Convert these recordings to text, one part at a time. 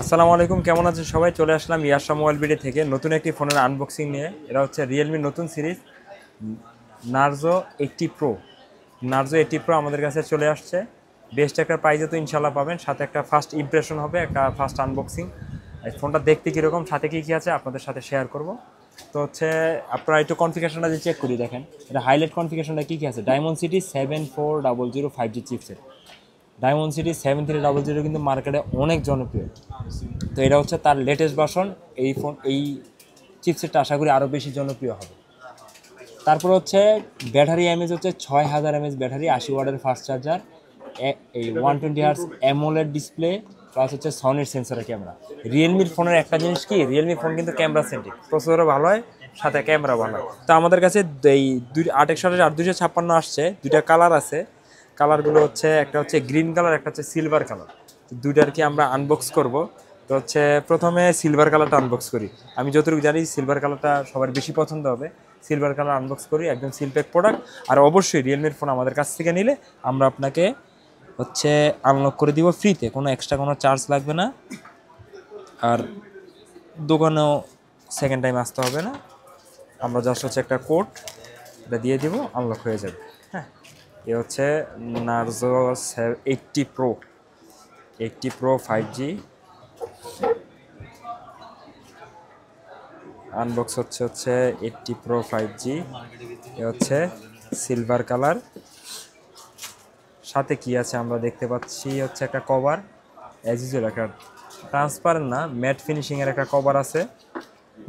আসসালামু আলাইকুম, কেমন আছেন সবাই? চলে আসলাম ইয়াশা মোবাইল বিডি থেকে নতুন একটি ফোনের আনবক্সিং নিয়ে। এটা হচ্ছে রিয়েলমির নতুন series Narzo 80 pro. Narzo 80 pro আমাদের কাছে চলে আসছে। বেস্ট একটা প্রাইজে তো ইনশাল্লাহ পাবেন, সাথে একটা ফার্স্ট ইমপ্রেশন হবে, একটা ফার্স্ট আনবক্সিং। এই ফোনটা দেখতে কীরকম, সাথে কী কী আছে আপনাদের সাথে শেয়ার করব। তো হচ্ছে আপনারা একটু কনফিগারেশনটা যে চেক করি, দেখেন এটা হাইলাইট কনফিগারেশনটা কী কী আছে। Diamond city 7400 5G chipset. Diamond city 7300 কিন্তু মার্কেটে অনেক জনপ্রিয়। তো এটা হচ্ছে তার লেটেস্ট ভার্সন। এই চিপসেটটা আশা করি আরও বেশি জনপ্রিয় হবে। তারপর হচ্ছে ব্যাটারি এমএজ হচ্ছে 6000 mAh ব্যাটারি, 80 ওয়াটের ফাস্ট চার্জার, এই 120 Hz অ্যামোলেড ডিসপ্লে, প্লাস হচ্ছে সনির সেন্সরের ক্যামেরা। রিয়েলমির ফোনের একটা জিনিস কি, রিয়েলমি ফোন কিন্তু ক্যামেরা সেন্ট্রিক, প্রসেসরও ভালো হয়, সাথে ক্যামেরা ভালো হয়। তো আমাদের কাছে এই 861 আসছে, দুইটা কালার আছে। কালারগুলো হচ্ছে একটা হচ্ছে গ্রিন কালার, একটা হচ্ছে সিলভার কালার। তো দুইটার কি আমরা আনবক্স করব। তো হচ্ছে প্রথমে সিলভার কালারটা আনবক্স করি। আমি যতটুকু জানি সিলভার কালারটা সবার বেশি পছন্দ হবে। সিলভার কালার আনবক্স করি, একদম সিলপ্যাক প্রোডাক্ট। আর অবশ্যই রিয়েলমির ফোন আমাদের কাছ থেকে নিলে আমরা আপনাকে হচ্ছে আনলক করে দিব ফ্রিতে, কোনো এক্সট্রা কোনো চার্জ লাগবে না। আর দোকানেও সেকেন্ড টাইম আসতে হবে না। আমরা জাস্ট হচ্ছে একটা কোড এটা দিয়ে দিব, আনলক হয়ে যাবে। হ্যাঁ, এ হচ্ছে Narzo 80 pro, 80 pro 5G unbox হচ্ছে 80 প্রো 5G। এ হচ্ছে সিলভার কালার। সাথে কি আছে আমরা দেখতে পাচ্ছি হচ্ছে একটা কভার, অ্যাজ ইউজুয়াল একটা ট্রান্সপারেন্ট না, ম্যাট ফিনিশিংয়ের একটা কভার আছে,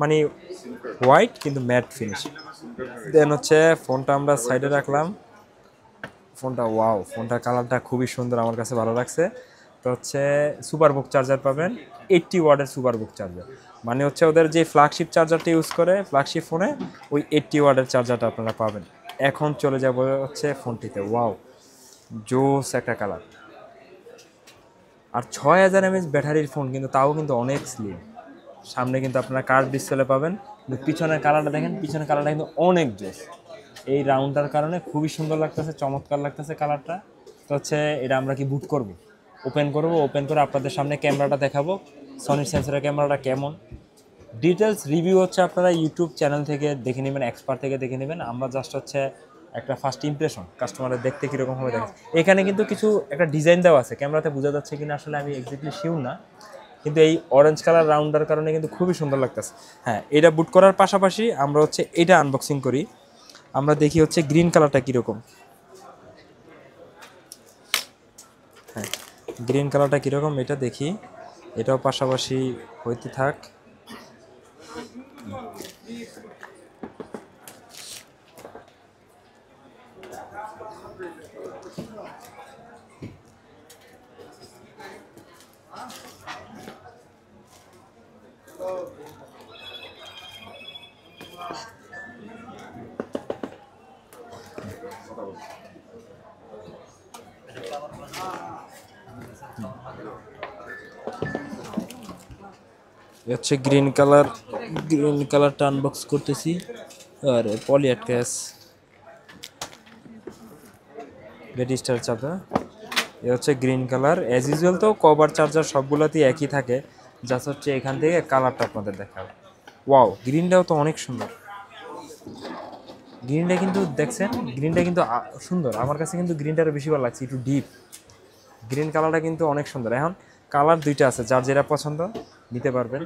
মানে হোয়াইট কিন্তু ম্যাট ফিনিশিং। দেন হচ্ছে ফোনটা আমরা সাইডে রাখলাম। ফোনটা ওয়াও, ফোনটার কালারটা খুবই সুন্দর, আমার কাছে ভালো লাগছে। তো হচ্ছে সুপার বুক চার্জার পাবেন, 80 ওয়াটের সুপার বুক চার্জার। মানে হচ্ছে ওদের যে ফ্ল্যাগশিপ চার্জারটা ইউজ করে ফ্ল্যাগশিপ ফোনে, ওই 80 ওয়াটের চার্জারটা আপনারা পাবেন। এখন চলে যাব হচ্ছে ফোনটিতে। ওয়াও, জোস একটা কালার। আর 6000 mAh ব্যাটারির ফোন, কিন্তু তাও কিন্তু অনেক স্লিম। সামনে কিন্তু আপনারা কার্ভ ডিসপ্লে পাবেন, কিন্তু পিছনের কালারটা দেখেন, পিছনের কালারটা কিন্তু অনেক জোস। এই রাউন্ডটার কারণে খুবই সুন্দর লাগতেছে, চমৎকার লাগতেছে কালারটা। তো হচ্ছে এটা আমরা কি বুট করব, ওপেন করব। ওপেন করে আপনাদের সামনে ক্যামেরাটা দেখাবো, সনির সেন্সরের ক্যামেরাটা কেমন। ডিটেলস রিভিউ হচ্ছে আপনারা ইউটিউব চ্যানেল থেকে দেখে নেবেন, এক্সপার্ট থেকে দেখে নেবেন। আমরা জাস্ট হচ্ছে একটা ফার্স্ট ইমপ্রেশন, কাস্টমারের দেখতে কীরকম হবে দেখেন। এখানে কিন্তু কিছু একটা ডিজাইন দেওয়া আছে, ক্যামেরাতে বোঝা যাচ্ছে কিনা আসলে আমি এক্স্যাক্টলি শিওর না, কিন্তু এই অরেঞ্জ কালার রাউন্ডার কারণে কিন্তু খুবই সুন্দর লাগতেছে। হ্যাঁ, এটা বুট করার পাশাপাশি আমরা হচ্ছে এটা আনবক্সিং করি। আমরা দেখি হচ্ছে গ্রিন কালারটা কীরকম। হ্যাঁ, গ্রিন কালারটা কীরকম এটা দেখি, এটাও পাশাপাশি হইতে থাক। হচ্ছে গ্রিন কালার, গ্রিন কালারটা আনবক্স করতেছি। আর পলি অ্যাটকাস রেজিস্টার চাপা। এ হচ্ছে গ্রিন কালার। অ্যাজ ইউজুয়াল তো কভার চার্জার সবগুলোতেই একই থাকে, জাস্ট হচ্ছে এখান থেকে কালারটা আপনাদের দেখাবো। ওয়াও, গ্রিনটাও তো অনেক সুন্দর। গ্রিনটা কিন্তু দেখছেন, গ্রিনটা কিন্তু সুন্দর। আমার কাছে কিন্তু গ্রিনটা বেশি ভালো লাগছে, একটু ডিপ গ্রিন কালারটা কিন্তু অনেক সুন্দর। এখন কালার দুইটা আছে, যার যেটা পছন্দ নিতে পারবেন,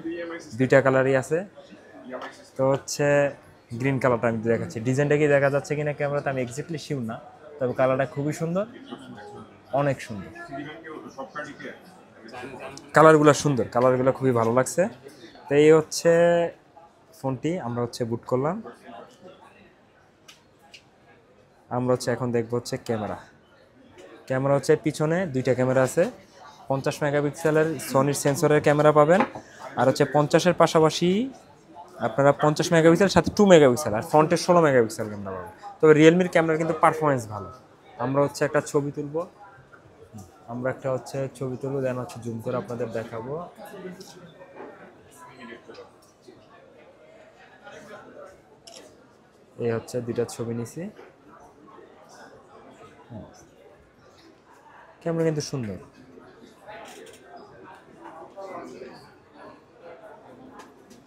দুইটা কালারই আছে। তো হচ্ছে গ্রিন কালারটা আমি দেখাচ্ছি, ডিজাইনটা কি দেখা যাচ্ছে কিনা ক্যামেরাতে আমি এক্স্যাক্টলি শিওর না, তবে কালারটা খুবই সুন্দর, অনেক সুন্দর। কালারগুলো সুন্দর, কালারগুলো খুবই ভালো লাগছে। তো এই হচ্ছে ফোনটি আমরা হচ্ছে বুট করলাম। আমরা হচ্ছে এখন দেখবো হচ্ছে ক্যামেরা। ক্যামেরা হচ্ছে পিছনে দুইটা ক্যামেরা আছে, 50 মেগাপিক্সেলের সনির সেন্সরের ক্যামেরা পাবেন। আর হচ্ছে 50-এর পাশাপাশি আপনারা 50 মেগাপিক্সেল সাথে 2 মেগাপিক্সেল আর ফ্রন্টের 16 মেগাপিক্সেল ক্যামেরা পাবেন। তবে রিয়েলমির ক্যামেরা কিন্তু পারফরমেন্স ভালো। আমরা হচ্ছে একটা ছবি তুলবো, দেন হচ্ছে জুম করে আপনাদের দেখাবো। এই হচ্ছে দুইটা ছবি নিছি। ক্যামেরা কিন্তু সুন্দর।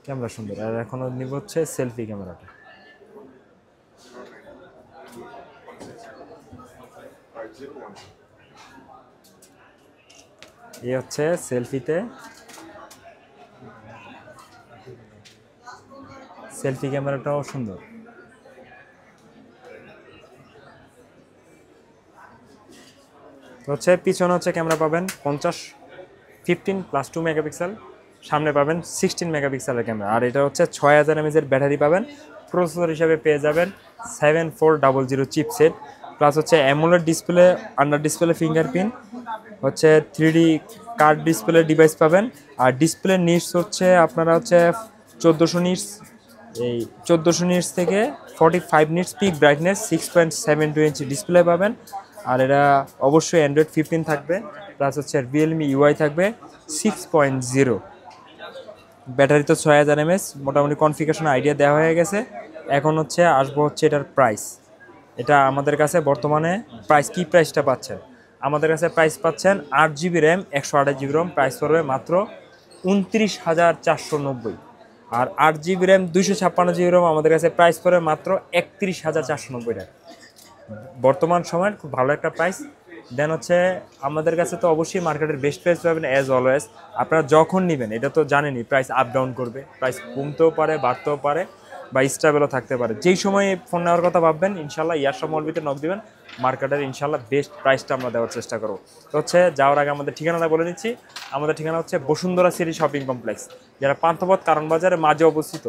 ক্যামেরা সুন্দর। আর এখন নিব হচ্ছে সেলফি ক্যামেরাটা। এই হচ্ছে সেলফিতে, সেলফি ক্যামেরাটাও সুন্দর। হচ্ছে পিছনে হচ্ছে ক্যামেরা পাবেন 15 + 2 মেগাপিক্সেল, সামনে পাবেন 16 মেগাপিক্সেলের ক্যামেরা। আর এটা হচ্ছে 6000 mAh ব্যাটারি পাবেন। প্রসেসর হিসাবে পেয়ে যাবেন 7400 চিপসেট, প্লাস হচ্ছে AMOLED display, under display fingerprint, হচ্ছে 3D কার্ড ডিসপ্লে ডিভাইস পাবেন। আর ডিসপ্লে নিটস হচ্ছে আপনারা হচ্ছে 1400 নিটস, এই 1400 নিটস থেকে 45 nits pick brightness, 6.72 inch display পাবেন। আর এটা অবশ্যই অ্যান্ড্রয়েড 15 থাকবে, প্লাস হচ্ছে রিয়েলমি ইউআই থাকবে 6.0। ব্যাটারি তো 6000 mAh, মোটামুটি কনফিগারেশন আইডিয়া দেওয়া হয়ে গেছে। এখন হচ্ছে আসবো হচ্ছে এটার প্রাইস। এটা আমাদের কাছে বর্তমানে প্রাইস, কি প্রাইসটা পাচ্ছেন আমাদের কাছে? প্রাইস পাচ্ছেন 8GB RAM 128GB Rome, price পড়বে মাত্র 29,490। আর 8GB র্যাম 256GB রোম আমাদের কাছে প্রাইস পড়বে মাত্র 31,490 টাকা। বর্তমান সময়ের খুব ভালো একটা প্রাইস। দেন হচ্ছে আমাদের কাছে তো অবশ্যই মার্কেটের বেস্ট প্রাইস পাবেন অ্যাজ অলওয়েজ। আপনারা যখন নেবেন এটা তো জানেনই, প্রাইস আপ ডাউন করবে, প্রাইস কমতেও পারে, বাড়তেও পারে, বা স্টেবলও থাকতে পারে। যেই সময় ফোন নেওয়ার কথা ভাববেন ইনশাল্লাহ ইয়ারশপ মলবিতে নক দিবেন, মার্কেটের ইনশাল্লাহ বেস্ট প্রাইসটা আমরা দেওয়ার চেষ্টা করবো। তো হচ্ছে যাওয়ার আগে আমাদের ঠিকানাটা বলে নিচ্ছি। আমাদের ঠিকানা হচ্ছে বসুন্ধরা সিটি শপিং কমপ্লেক্স, যারা পান্থপথ কারণ বাজারের মাঝে অবস্থিত।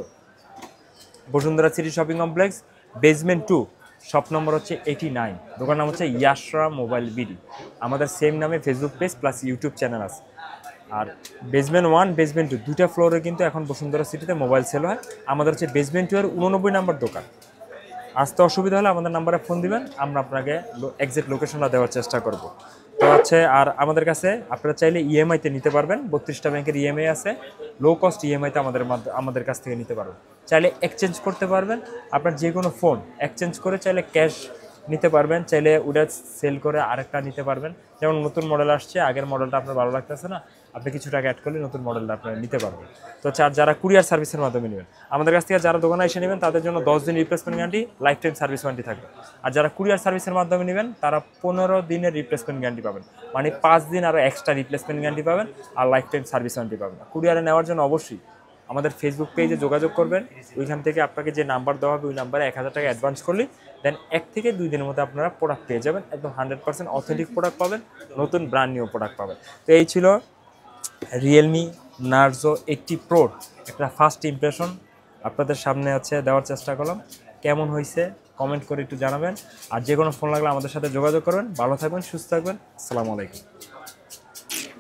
Bashundhara city shopping complex, basement 2, shop number হচ্ছে 89। দোকান নাম হচ্ছে ইয়াশরা মোবাইল বিডি। আমাদের সেম নামে Facebook page plus YouTube channel আছে। আর বেসমেন্ট 1, বেসমেন্ট 2 দুইটা ফ্লোরে কিন্তু এখন বসুন্ধরা সিটিতে মোবাইল সেল হয়। আমাদের হচ্ছে বেসমেন্ট 2 এর 89 নম্বর দোকান। আসতে অসুবিধা হলে আমাদের নাম্বারে ফোন দিবেন, আমরা আপনাকে এক্সাক্ট লোকেশনটা দেওয়ার চেষ্টা করব। তো হচ্ছে আর আমাদের কাছে আপনারা চাইলে ইএমআইতে নিতে পারবেন। 32টা ব্যাংকের ইএমআই আছে, লো কস্ট ইএমআইতে আমাদের কাছ থেকে নিতে পারবেন। চাইলে এক্সচেঞ্জ করতে পারবেন, আপনার যে কোনো ফোন এক্সচেঞ্জ করে চাইলে ক্যাশ নিতে পারবেন, চাইলে ওটা সেল করে আরেকটা নিতে পারবেন। যেমন নতুন মডেল আসছে, আগের মডেলটা আপনার ভালো লাগতেছে না, আপনি কিছু টাকা অ্যাড করলে নতুন মডেলটা আপনারা নিতে পারবেন। তো যারা কুরিয়ার সার্ভিসের মাধ্যমে নেবেন আমাদের কাছ থেকে, যারা দোকানে এসে নেবেন তাদের জন্য 10 দিন replacement guarantee, life time service warranty থাকবে। আর যারা কুরিয়ার সার্ভিসের মাধ্যমে নেবেন তারা 15 দিনের রিপ্লেসমেন্ট গ্যারান্টি পাবেন, মানে 5 দিন আরও এক্সট্রা রিপ্লেসমেন্ট গ্যারান্টি পাবেন, আর লাইফ টাইম সার্ভিস ওয়ারেন্টি পাবেন। কুরিয়ারে নেওয়ার জন্য অবশ্যই আমাদের ফেসবুক পেজে যোগাযোগ করবেন। ওইখান থেকে আপনাকে যে নাম্বার দেওয়া হবে ওই নাম্বারে 1000 টাকা অ্যাডভান্স করলে দেন 1 থেকে 2 দিনের মধ্যে আপনারা প্রোডাক্ট পেয়ে যাবেন। একদম 100% অথেন্টিক প্রোডাক্ট পাবেন, নতুন ব্র্যান্ড নিউ প্রোডাক্ট পাবেন। তো এই ছিল রিয়েলমি নার্জো 80 প্রোর একটা ফার্স্ট ইমপ্রেশন আপনাদের সামনে আছে দেওয়ার চেষ্টা করলাম। কেমন হয়েছে কমেন্ট করে একটু জানাবেন। আর যে কোনো ফোন লাগলে আমাদের সাথে যোগাযোগ করবেন। ভালো থাকবেন, সুস্থ থাকবেন। আসসালামু আলাইকুম।